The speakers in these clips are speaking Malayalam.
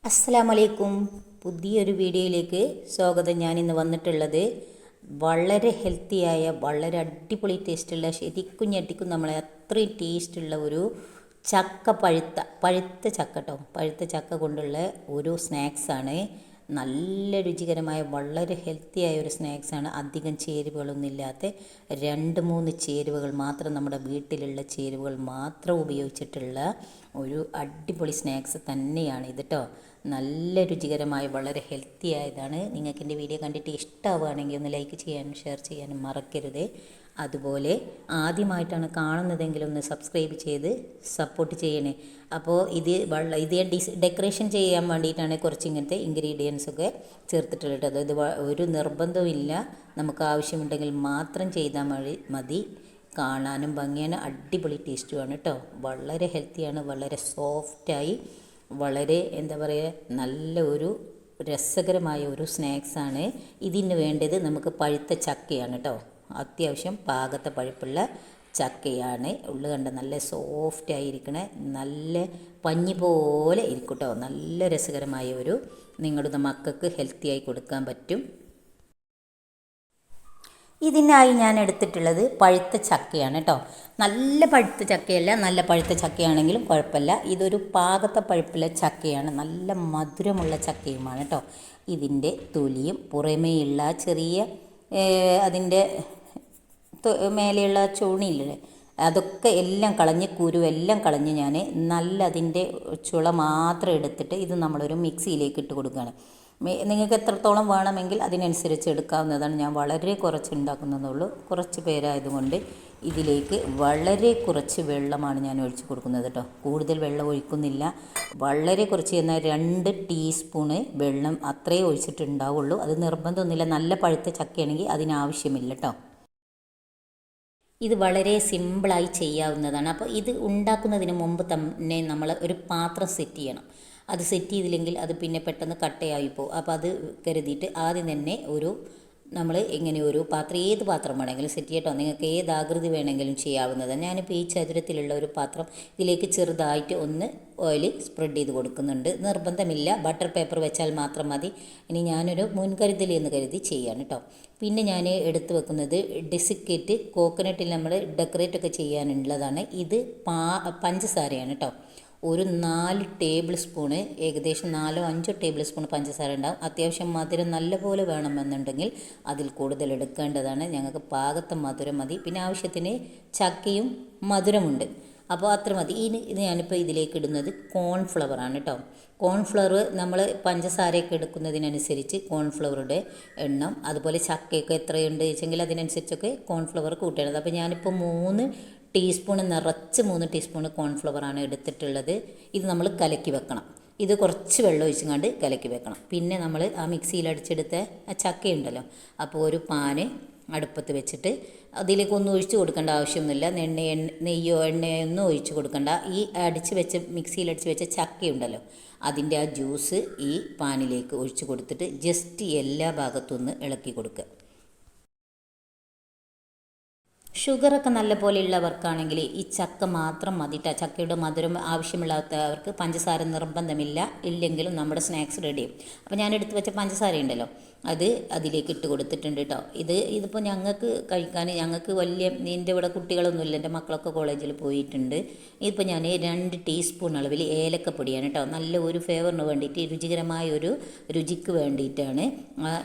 അസ്സലാമലൈക്കും. പുതിയൊരു വീഡിയോയിലേക്ക് സ്വാഗതം. ഞാനിന്ന് വന്നിട്ടുള്ളത് വളരെ ഹെൽത്തിയായ വളരെ അടിപൊളി ടേസ്റ്റുള്ള ശരിക്കും ഞെട്ടിക്കും നമ്മളെ അത്രയും ടേസ്റ്റുള്ള ഒരു പഴുത്ത ചക്ക കേട്ടോ. പഴുത്ത ചക്ക കൊണ്ടുള്ള ഒരു സ്നാക്സാണ്. നല്ല രുചികരമായ വളരെ ഹെൽത്തിയായ ഒരു സ്നാക്സാണ്. അധികം ചേരുവകളൊന്നും ഇല്ലാത്ത 2-3 ചേരുവകൾ മാത്രം, നമ്മുടെ വീട്ടിലുള്ള ചേരുവകൾ മാത്രം ഉപയോഗിച്ചിട്ടുള്ള ഒരു അടിപൊളി സ്നാക്സ് തന്നെയാണ് ഇത് കേട്ടോ. നല്ല രുചികരമായ വളരെ ഹെൽത്തി ആയതാണ്. നിങ്ങൾക്ക് എൻ്റെ വീഡിയോ കണ്ടിട്ട് ഇഷ്ടമാവുകയാണെങ്കിൽ ഒന്ന് ലൈക്ക് ചെയ്യാനും ഷെയർ ചെയ്യാനും മറക്കരുത്. അതുപോലെ ആദ്യമായിട്ടാണ് കാണുന്നതെങ്കിൽ ഒന്ന് സബ്സ്ക്രൈബ് ചെയ്ത് സപ്പോർട്ട് ചെയ്യണേ. അപ്പോൾ ഇത് ഡെക്കറേഷൻ ചെയ്യാൻ വേണ്ടിയിട്ടാണ് കുറച്ച് ഇങ്ങനത്തെ ഇൻഗ്രീഡിയൻസൊക്കെ ചേർത്തിട്ടുള്ളത്. ഇത് ഒരു നിർബന്ധമില്ല, നമുക്ക് ആവശ്യമുണ്ടെങ്കിൽ മാത്രം ചെയ്താൽ മതി. കാണാനും ഭംഗിയാണ്, അടിപൊളി ടേസ്റ്റുമാണ് കേട്ടോ. വളരെ ഹെൽത്തിയാണ്, വളരെ സോഫ്റ്റായി, വളരെ എന്താ പറയുക, നല്ല ഒരു രസകരമായ ഒരു സ്നാക്സാണ്. ഇതിന് വേണ്ടത് നമുക്ക് പഴുത്ത ചക്കയാണ് കേട്ടോ. അത്യാവശ്യം പാകത്തെ പഴുപ്പുള്ള ചക്കയാണ്. ഉള്ളു കണ്ട നല്ല സോഫ്റ്റായിരിക്കണേ, നല്ല പഞ്ഞി പോലെ ഇരിക്കും കേട്ടോ. നല്ല രസകരമായ ഒരു നിങ്ങളുടെ മക്കൾക്ക് ഹെൽത്തിയായി കൊടുക്കാൻ പറ്റും. ഇതിനായി ഞാൻ എടുത്തിട്ടുള്ളത് പഴുത്ത ചക്കയാണ് കേട്ടോ. നല്ല പഴുത്ത ചക്കയല്ല, നല്ല പഴുത്ത ചക്കയാണെങ്കിലും കുഴപ്പമില്ല. ഇതൊരു പാകത്തെ പഴുപ്പുള്ള ചക്കയാണ്, നല്ല മധുരമുള്ള ചക്കയുമാണ് കേട്ടോ. ഇതിൻ്റെ തൊലിയും പുറമേയുള്ള ചെറിയ അതിൻ്റെ മേലെയുള്ള ചുണിയില്ലേ, അതൊക്കെ എല്ലാം കളഞ്ഞ് കുരുവെല്ലാം കളഞ്ഞ് ഞാൻ നല്ല അതിൻ്റെ ചുള മാത്രം എടുത്തിട്ട് ഇത് നമ്മളൊരു മിക്സിയിലേക്ക് ഇട്ട് കൊടുക്കുകയാണ്. നിങ്ങൾക്ക് എത്രത്തോളം വേണമെങ്കിൽ അതിനനുസരിച്ച് എടുക്കാവുന്നതാണ്. ഞാൻ വളരെ കുറച്ച് ഉണ്ടാക്കുന്നതുള്ളൂ, കുറച്ച് പേരായതുകൊണ്ട് ഇതിലേക്ക് വളരെ കുറച്ച് വെള്ളമാണ് ഞാൻ ഒഴിച്ച് കൊടുക്കുന്നത് കേട്ടോ. കൂടുതൽ വെള്ളം ഒഴിക്കുന്നില്ല, വളരെ കുറച്ച്. എന്നാൽ 2 ടീസ്പൂണ് വെള്ളം അത്രയേ ഒഴിച്ചിട്ടുണ്ടാവുള്ളൂ. അത് നിർബന്ധമൊന്നുമില്ല, നല്ല പഴുത്ത ചക്കയാണെങ്കിൽ അതിനാവശ്യമില്ല കേട്ടോ. ഇത് വളരെ സിമ്പിളായി ചെയ്യാവുന്നതാണ്. അപ്പോൾ ഇത് ഉണ്ടാക്കുന്നതിന് മുമ്പ് തന്നെ നമ്മൾ ഒരു പാത്രം സെറ്റ് ചെയ്യണം. അത് സെറ്റ് ചെയ്തില്ലെങ്കിൽ അത് പിന്നെ പെട്ടെന്ന് കട്ടയായി പോകും. അപ്പോൾ അത് കരുതിയിട്ട് ആദ്യം തന്നെ നമ്മൾ ഇങ്ങനെ ഒരു പാത്രം, ഏത് പാത്രം വേണമെങ്കിലും സെറ്റ് ചെയ്യട്ടോ. നിങ്ങൾക്ക് ഏത് ആകൃതി വേണമെങ്കിലും ചെയ്യാവുന്നതാണ്. ഞാനിപ്പോൾ ഈ ചതുരത്തിലുള്ള ഒരു പാത്രം, ഇതിലേക്ക് ചെറുതായിട്ട് ഒന്ന് ഓയിൽ സ്പ്രെഡ് ചെയ്ത് കൊടുക്കുന്നുണ്ട്. നിർബന്ധമില്ല, ബട്ടർ പേപ്പർ വെച്ചാൽ മാത്രം മതി. ഇനി ഞാനൊരു മുൻകരുതൽ എന്ന് കരുതി ചെയ്യാണ് കേട്ടോ. പിന്നെ ഞാൻ എടുത്തു വെക്കുന്നത് ഡെസിക്കേറ്റ് കോക്കനട്ടിൽ നമ്മൾ ഡെക്കറേറ്റ് ഒക്കെ ചെയ്യാനുള്ളതാണ്. ഇത് പഞ്ചസാരയാണ് കേട്ടോ. ഒരു 4 ടേബിൾ സ്പൂണ്, ഏകദേശം 4-5 ടേബിൾ സ്പൂൺ പഞ്ചസാര ഉണ്ടാകും. അത്യാവശ്യം മധുരം നല്ലപോലെ വേണമെന്നുണ്ടെങ്കിൽ അതിൽ കൂടുതൽ എടുക്കേണ്ടതാണ്. ഞങ്ങൾക്ക് പാകത്തെ മധുരം മതി. പിന്നെ ആവശ്യത്തിന് ചക്കയും മധുരമുണ്ട്, അപ്പോൾ അത്ര മതി. ഇത് ഞാനിപ്പോൾ ഇതിലേക്ക് ഇടുന്നത് കോൺഫ്ലവറാണ് കേട്ടോ. കോൺഫ്ലവർ നമ്മൾ പഞ്ചസാരയൊക്കെ എടുക്കുന്നതിനനുസരിച്ച് കോൺഫ്ലവറുടെ എണ്ണം, അതുപോലെ ചക്കയൊക്കെ എത്രയുണ്ട് വെച്ചെങ്കിൽ അതിനനുസരിച്ചൊക്കെ കോൺഫ്ലവർ കൂട്ടേണ്ടത്. അപ്പോൾ ഞാനിപ്പോൾ 3 ടീസ്പൂണ് നിറച്ച് 3 ടീസ്പൂണ് കോൺഫ്ലവറാണ് എടുത്തിട്ടുള്ളത്. ഇത് നമ്മൾ കലക്കി വെക്കണം. ഇത് കുറച്ച് വെള്ളം ഒഴിച്ചുകൊണ്ട് കലക്കി വെക്കണം. പിന്നെ നമ്മൾ ആ മിക്സിയിൽ അടിച്ചെടുത്ത ആ ചക്കയുണ്ടല്ലോ, അപ്പോൾ ഒരു പാന് അടുപ്പത്ത് വെച്ചിട്ട് അതിലേക്കൊന്നും ഒഴിച്ച് കൊടുക്കേണ്ട ആവശ്യമൊന്നുമില്ല. നെയ്യോ എണ്ണയോ ഒന്നും ഒഴിച്ച് കൊടുക്കേണ്ട. ഈ മിക്സിയിൽ അടിച്ച് വെച്ച ചക്കയുണ്ടല്ലോ, അതിൻ്റെ ആ ജ്യൂസ് ഈ പാനിലേക്ക് ഒഴിച്ച് കൊടുത്തിട്ട് ജസ്റ്റ് എല്ലാ ഭാഗത്തുനിന്ന് ഇളക്കി കൊടുക്കുക. ഷുഗറൊക്കെ നല്ലപോലെ ഉള്ളവർക്കാണെങ്കിൽ ഈ ചക്ക മാത്രം മതിട്ടാ. ചക്കയുടെ മധുരം ആവശ്യമില്ലാത്തവർക്ക് പഞ്ചസാര നിർബന്ധമില്ല. ഇല്ലെങ്കിലും നമ്മുടെ സ്നാക്സ് റെഡിയും. അപ്പോൾ ഞാൻ എടുത്ത് വെച്ച പഞ്ചസാര ഉണ്ടല്ലോ, അത് അതിലേക്ക് ഇട്ട് കൊടുത്തിട്ടുണ്ട് കേട്ടോ. ഇതിപ്പോൾ ഞങ്ങൾക്ക് കഴിക്കാൻ, ഞങ്ങൾക്ക് വലിയ, എൻ്റെ ഇവിടെ കുട്ടികളൊന്നുമില്ല, എൻ്റെ മക്കളൊക്കെ കോളേജിൽ പോയിട്ടുണ്ട്. ഇതിപ്പോൾ ഞാൻ 2 ടീസ്പൂൺ അളവിൽ ഏലക്കപ്പൊടിയാണ് കേട്ടോ. നല്ല ഒരു ഫ്ലേവറിന് വേണ്ടിയിട്ട്, രുചികരമായ ഒരു രുചിക്ക് വേണ്ടിയിട്ടാണ്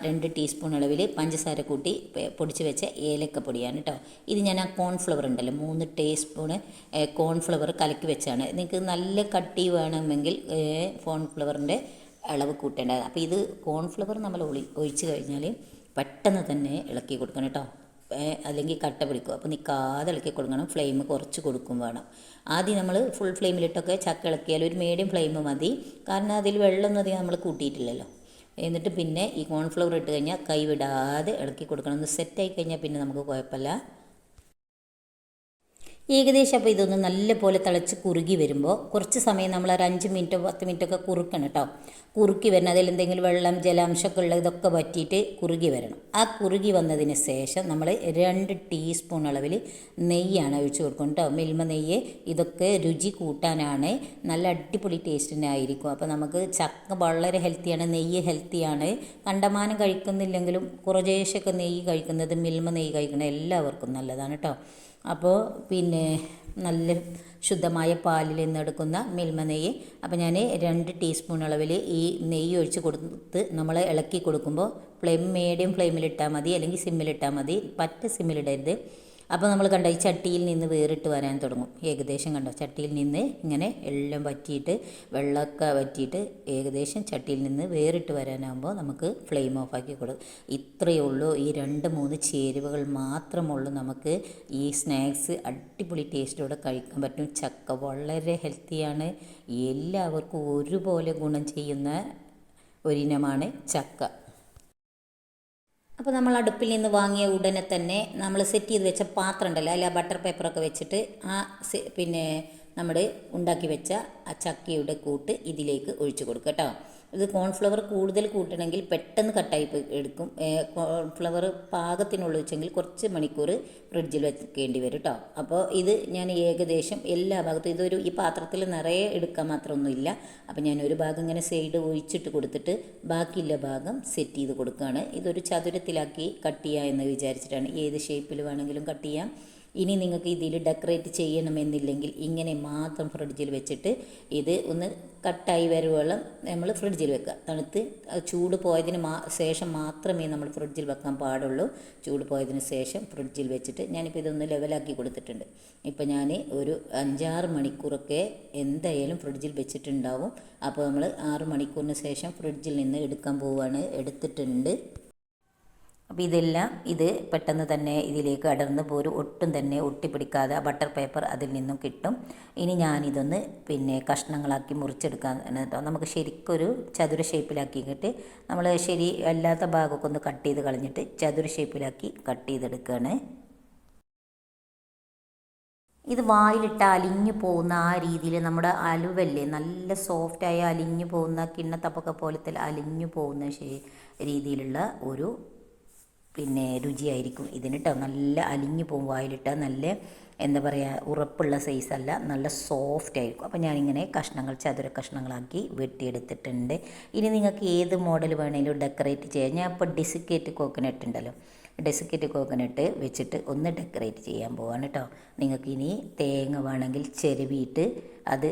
2 ടീസ്പൂൺ അളവിൽ പഞ്ചസാര കൂട്ടി പൊടിച്ച് വെച്ച ഏലക്കപ്പൊടിയാണ് കേട്ടോ. ഇത് ഞാൻ ആ കോൺഫ്ലവർ ഉണ്ടല്ലോ, 3 ടീസ്പൂണ് കോൺഫ്ലവർ കലക്കി വെച്ചാണ്. നിങ്ങൾക്ക് നല്ല കട്ടി വേണമെങ്കിൽ കോൺഫ്ലവറിൻ്റെ അളവ് കൂട്ടേണ്ടത്. അപ്പോൾ ഇത് കോൺഫ്ലവർ നമ്മൾ ഒഴിച്ച് കഴിഞ്ഞാൽ പെട്ടെന്ന് തന്നെ ഇളക്കി കൊടുക്കണം കേട്ടോ, അല്ലെങ്കിൽ കട്ട പിടിക്കും. അപ്പോൾ നിൽക്കാതെ ഇളക്കി കൊടുക്കണം. ഫ്ലെയിം കുറച്ച് കൊടുക്കും വേണം. ആദ്യം നമ്മൾ ഫുൾ ഫ്ലെയിമിലിട്ടൊക്കെ ചക്ക ഇളക്കിയാൽ ഒരു മീഡിയം ഫ്ലെയിം മതി, കാരണം അതിൽ വെള്ളമൊന്നും അധികം നമ്മൾ കൂട്ടിയിട്ടില്ലല്ലോ. എന്നിട്ട് പിന്നെ ഈ കോൺഫ്ലവർ ഇട്ട് കഴിഞ്ഞാൽ കൈ വിടാതെ ഇളക്കി കൊടുക്കണം. ഒന്ന് സെറ്റായി കഴിഞ്ഞാൽ പിന്നെ നമുക്ക് കുഴപ്പമില്ല. ഏകദേശം അപ്പോൾ ഇതൊന്ന് നല്ലപോലെ തിളച്ച് കുറുകി വരുമ്പോൾ കുറച്ച് സമയം നമ്മൾ ഒരു 5 മിനിറ്റോ 10 മിനിറ്റൊക്കെ കുറുക്കണം കേട്ടോ. കുറുക്കി വരണം, അതിൽ എന്തെങ്കിലും വെള്ളം ജലാംശമൊക്കെ ഉള്ള ഇതൊക്കെ വറ്റിയിട്ട് കുറുകി വരണം. ആ കുറുകി വന്നതിന് ശേഷം നമ്മൾ 2 ടീസ്പൂൺ അളവിൽ നെയ്യാണ് ഒഴിച്ച് കൊടുക്കുന്നത് കേട്ടോ. മിൽമ നെയ്യ്. ഇതൊക്കെ രുചി കൂട്ടാനാണ്, നല്ല അടിപൊളി ടേസ്റ്റിനായിരിക്കും. അപ്പോൾ നമുക്ക് ചക്ക വളരെ ഹെൽത്തിയാണ്, നെയ്യ് ഹെൽത്തിയാണ്. കണ്ടമാനം കഴിക്കുന്നില്ലെങ്കിലും കുറേശ്ശൊക്കെ നെയ്യ് കഴിക്കുന്നത്, മിൽമ നെയ്യ് കഴിക്കുന്നത് എല്ലാവർക്കും നല്ലതാണ് കേട്ടോ. അപ്പോൾ പിന്നെ നല്ല ശുദ്ധമായ പാലിൽ നിന്ന് എടുക്കുന്ന മിൽമ നെയ്യ്. അപ്പോൾ ഞാൻ 2 ടീസ്പൂൺ അളവിൽ ഈ നെയ്യ് ഒഴിച്ച് കൊടുത്ത് നമ്മൾ ഇളക്കി കൊടുക്കുമ്പോൾ മീഡിയം ഫ്ലെയിമിലിട്ടാൽ മതി, അല്ലെങ്കിൽ സിമ്മിലിട്ടാൽ മതി. പറ്റ സിമ്മിലിടരുത്. അപ്പോൾ നമ്മൾ കണ്ടോ ഈ ചട്ടിയിൽ നിന്ന് വേറിട്ട് വരാൻ തുടങ്ങും. ഏകദേശം കണ്ടോ ചട്ടിയിൽ നിന്ന് ഇങ്ങനെ എല്ലാം വറ്റിയിട്ട് വെള്ളമൊക്കെ വറ്റിയിട്ട് ഏകദേശം ചട്ടിയിൽ നിന്ന് വേറിട്ട് വരാനാകുമ്പോൾ നമുക്ക് ഫ്ലെയിം ഓഫാക്കി കൊടുക്കും. ഇത്രയേ ഉള്ളൂ. ഈ 2-3 ചേരുവകൾ മാത്രമുള്ളൂ നമുക്ക് ഈ സ്നാക്സ് അടിപൊളി ടേസ്റ്റോടെ കഴിക്കാൻ പറ്റും. ചക്ക വളരെ ഹെൽത്തിയാണ്, എല്ലാവർക്കും ഒരുപോലെ ഗുണം ചെയ്യുന്ന ഒരിനമാണ് ചക്ക. അപ്പോൾ നമ്മൾ അടുപ്പിൽ നിന്ന് വാങ്ങിയ ഉടനെ തന്നെ നമ്മൾ സെറ്റ് ചെയ്ത് വെച്ച പാത്രം ഉണ്ടല്ലോ, അതിൽ ആ ബട്ടർ പേപ്പറൊക്കെ വെച്ചിട്ട് പിന്നെ നമ്മൾ ഉണ്ടാക്കി വെച്ച ആ ചക്കയുടെ കൂട്ട് ഇതിലേക്ക് ഒഴിച്ചു കൊടുക്കുക കേട്ടോ. ഇത് കോൺഫ്ലവർ കൂടുതൽ കൂട്ടണമെങ്കിൽ പെട്ടെന്ന് കട്ടായി എടുക്കും. കോൺഫ്ലവർ പാകത്തിനുള്ള വെച്ചെങ്കിൽ കുറച്ച് മണിക്കൂർ ഫ്രിഡ്ജിൽ വെക്കേണ്ടി വരും കേട്ടോ. അപ്പോൾ ഇത് ഞാൻ ഏകദേശം എല്ലാ ഭാഗത്തും ഈ പാത്രത്തിൽ നിറയെ എടുക്കാൻ മാത്രമൊന്നുമില്ല. അപ്പോൾ ഞാൻ ഒരു ഭാഗം ഇങ്ങനെ സൈഡ് ഒഴിച്ചിട്ട് കൊടുത്തിട്ട് ബാക്കിയുള്ള ഭാഗം സെറ്റ് ചെയ്ത് കൊടുക്കുകയാണ്. ഇതൊരു ചതുരത്തിലാക്കി കട്ട് ചെയ്യുക എന്ന് വിചാരിച്ചിട്ടാണ്. ഏത് ഷേപ്പിൽ വേണമെങ്കിലും കട്ട് ചെയ്യാം. ഇനി നിങ്ങൾക്ക് ഇതിൽ ഡെക്കറേറ്റ് ചെയ്യണമെന്നില്ലെങ്കിൽ ഇങ്ങനെ മാത്രം ഫ്രിഡ്ജിൽ വെച്ചിട്ട് ഇത് ഒന്ന് കട്ടായി വരുവോളം നമ്മൾ ഫ്രിഡ്ജിൽ വെക്കുക. തണുത്ത് ചൂട് പോയതിന് ശേഷം മാത്രമേ നമ്മൾ ഫ്രിഡ്ജിൽ വെക്കാൻ പാടുള്ളൂ. ചൂട് പോയതിന് ശേഷം ഫ്രിഡ്ജിൽ വെച്ചിട്ട് ഞാനിപ്പോൾ ഇതൊന്ന് ലെവലാക്കി കൊടുത്തിട്ടുണ്ട്. ഇപ്പോൾ ഞാൻ ഒരു 5-6 മണിക്കൂറൊക്കെ എന്തായാലും ഫ്രിഡ്ജിൽ വെച്ചിട്ടുണ്ടാവും. അപ്പോൾ നമ്മൾ 6 മണിക്കൂറിന് ശേഷം ഫ്രിഡ്ജിൽ നിന്ന് എടുക്കാൻ പോവുകയാണ്. എടുത്തിട്ടുണ്ട്. അപ്പോൾ ഇത് പെട്ടെന്ന് തന്നെ ഇതിലേക്ക് അടർന്ന് പോരും, ഒട്ടും തന്നെ ഒട്ടിപ്പിടിക്കാതെ ആ ബട്ടർ പേപ്പർ അതിൽ നിന്നും കിട്ടും. ഇനി ഞാനിതൊന്ന് കഷ്ണങ്ങളാക്കി മുറിച്ചെടുക്കാൻ കേട്ടോ. നമുക്ക് ശരിക്കൊരു ചതുര ഷേപ്പിലാക്കിയിട്ട് നമ്മൾ ശരി അല്ലാത്ത ഭാഗമൊക്കെ ഒന്ന് കട്ട് ചെയ്ത് കളഞ്ഞിട്ട് ചതുര ഷേപ്പിലാക്കി കട്ട് ചെയ്തെടുക്കുകയാണ്. ഇത് വായിലിട്ട് അലിഞ്ഞു പോകുന്ന ആ രീതിയിൽ നമ്മുടെ അലുവല്ലേ നല്ല സോഫ്റ്റായ അലിഞ്ഞു പോകുന്ന കിണ്ണത്തപ്പൊക്കെ പോലത്തെ അലിഞ്ഞു പോകുന്ന രീതിയിലുള്ള ഒരു രുചിയായിരിക്കും ഇതിന് കേട്ടോ. നല്ല അലിഞ്ഞു പോകും വായിലിട്ടാൽ. നല്ല എന്താ പറയുക, ഉറപ്പുള്ള സൈസല്ല, നല്ല സോഫ്റ്റ് ആയിരിക്കും. അപ്പോൾ ഞാനിങ്ങനെ ചതുര കഷ്ണങ്ങളാക്കി വെട്ടിയെടുത്തിട്ടുണ്ട്. ഇനി നിങ്ങൾക്ക് ഏത് മോഡൽ വേണമെങ്കിലും ഡെക്കറേറ്റ് ചെയ്യാം. ഞാൻ ഇപ്പോൾ ഡെസിക്കേറ്റ് കോക്കനട്ട് ഉണ്ടല്ലോ, ഡെസിക്കേറ്റ് കോക്കനട്ട് വെച്ചിട്ട് ഒന്ന് ഡെക്കറേറ്റ് ചെയ്യാൻ പോവാണ് കേട്ടോ. നിങ്ങൾക്ക് ഇനി തേങ്ങ വേണമെങ്കിൽ ചിരവിയിട്ട് അത്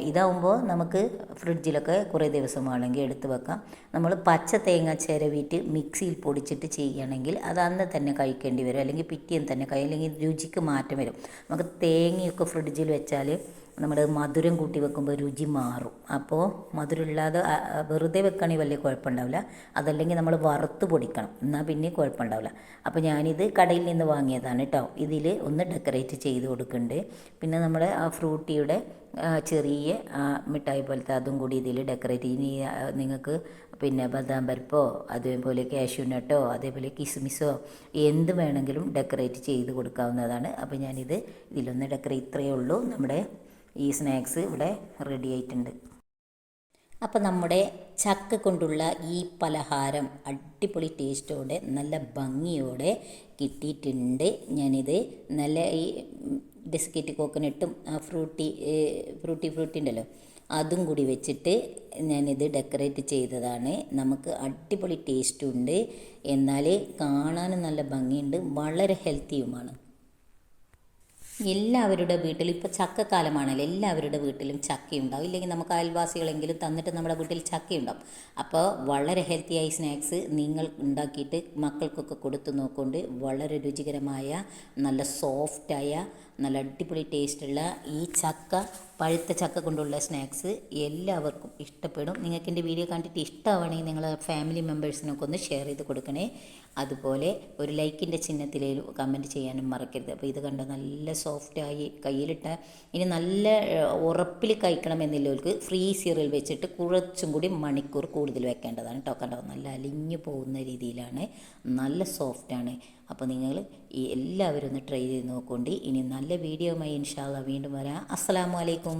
ഇതാവുമ്പോൾ നമുക്ക് ഫ്രിഡ്ജിലൊക്കെ കുറേ ദിവസം വേണമെങ്കിൽ എടുത്ത് വെക്കാം. നമ്മൾ പച്ച തേങ്ങ ചിരവിയിട്ട് മിക്സിയിൽ പൊടിച്ചിട്ട് ചെയ്യുകയാണെങ്കിൽ അത് അന്ന് തന്നെ കഴിക്കേണ്ടി വരും, അല്ലെങ്കിൽ പിറ്റേന്ന് തന്നെ അല്ലെങ്കിൽ രുചിക്ക് മാറ്റം വരും. നമുക്ക് തേങ്ങയൊക്കെ ഫ്രിഡ്ജിൽ വെച്ചാൽ നമ്മൾ മധുരം കൂട്ടി വെക്കുമ്പോൾ രുചി മാറും. അപ്പോൾ മധുരമില്ലാതെ വെറുതെ വെക്കുകയാണെങ്കിൽ വലിയ കുഴപ്പമുണ്ടാവില്ല. അതല്ലെങ്കിൽ നമ്മൾ വറുത്ത് പൊടിക്കണം, എന്നാൽ പിന്നെ കുഴപ്പമുണ്ടാവില്ല. അപ്പോൾ ഞാനിത് കടയിൽ നിന്ന് വാങ്ങിയതാണ് കേട്ടോ. ഇതിൽ ഒന്ന് ഡെക്കറേറ്റ് ചെയ്ത് കൊടുക്കുന്നുണ്ട്. പിന്നെ നമ്മുടെ ആ ഫ്രൂട്ടിയുടെ ചെറിയ മിഠായി പോലത്തെ അതും കൂടി ഇതിൽ ഡെക്കറേറ്റ് ഇനി നിങ്ങൾക്ക് ബദാം പരിപ്പോ അതേപോലെ കാഷ്യൂ നട്ടോ അതേപോലെ കിസ്മിസോ എന്ത് വേണമെങ്കിലും ഡെക്കറേറ്റ് ചെയ്ത് കൊടുക്കാവുന്നതാണ്. അപ്പോൾ ഞാനിത് ഇതിലൊന്ന് ഇത്രയേ ഉള്ളൂ. നമ്മുടെ ഈ സ്നാക്സ് ഇവിടെ റെഡി ആയിട്ടുണ്ട്. അപ്പോൾ നമ്മുടെ ചക്ക കൊണ്ടുള്ള ഈ പലഹാരം അടിപൊളി ടേസ്റ്റോടെ നല്ല ഭംഗിയോടെ കിട്ടിയിട്ടുണ്ട്. ഞാനിത് നല്ല ഈ ഡെസിക്കേറ്റ് കോക്കനട്ടും ഫ്രൂട്ടി ഉണ്ടല്ലോ അതും കൂടി വെച്ചിട്ട് ഞാനിത് ഡെക്കറേറ്റ് ചെയ്തതാണ്. നമുക്ക് അടിപൊളി ടേസ്റ്റുണ്ട്, എന്നാൽ കാണാനും നല്ല ഭംഗിയുണ്ട്, വളരെ ഹെൽത്തിയുമാണ്. എല്ലാവരുടെ വീട്ടിലും ഇപ്പോൾ ചക്കക്കാലമാണല്ലോ, എല്ലാവരുടെ വീട്ടിലും ചക്കയുണ്ടാവും. ഇല്ലെങ്കിൽ നമുക്ക് അയൽവാസികളെങ്കിലും തന്നിട്ട് നമ്മുടെ വീട്ടിൽ ചക്കയുണ്ടാവും. അപ്പോൾ വളരെ ഹെൽത്തിയായ സ്നാക്സ് നിങ്ങൾ ഉണ്ടാക്കിയിട്ട് മക്കൾക്കൊക്കെ കൊടുത്തു നോക്കൊണ്ട് വളരെ രുചികരമായ നല്ല സോഫ്റ്റായ നല്ല അടിപൊളി ടേസ്റ്റുള്ള ഈ പഴുത്ത ചക്ക കൊണ്ടുള്ള സ്നാക്സ് എല്ലാവർക്കും ഇഷ്ടപ്പെടും. നിങ്ങൾക്ക് എൻ്റെ വീഡിയോ കണ്ടിട്ട് ഇഷ്ടമാണെങ്കിൽ നിങ്ങൾ ഫാമിലി മെമ്പേഴ്സിനൊക്കെ ഒന്ന് ഷെയർ ചെയ്ത് കൊടുക്കണേ. അതുപോലെ ഒരു ലൈക്കിൻ്റെ ചിഹ്നത്തിലേലും കമൻറ്റ് ചെയ്യാനും മറക്കരുത്. അപ്പോൾ ഇത് കണ്ടോ നല്ല സോഫ്റ്റായി കയ്യിലിട്ട ഇനി നല്ല ഉറപ്പിൽ കഴിക്കണമെന്നുള്ളവർക്ക് ഫ്രീസറിൽ വെച്ചിട്ട് കുറച്ചും കൂടി മണിക്കൂർ കൂടുതൽ വെക്കേണ്ടതാണ് കേട്ടോ. കണ്ടോ നല്ല അലിഞ്ഞു പോകുന്ന രീതിയിലാണ്, നല്ല സോഫ്റ്റാണ്. അപ്പോൾ നിങ്ങൾ ഈ എല്ലാവരും ഒന്ന് ട്രൈ ചെയ്ത് നോക്കൊണ്ട് ഇനി നല്ല വീഡിയോയുമായി ഇൻഷാ അല്ലാ വീണ്ടും വരാം. അസ്സലാമു അലൈക്കും.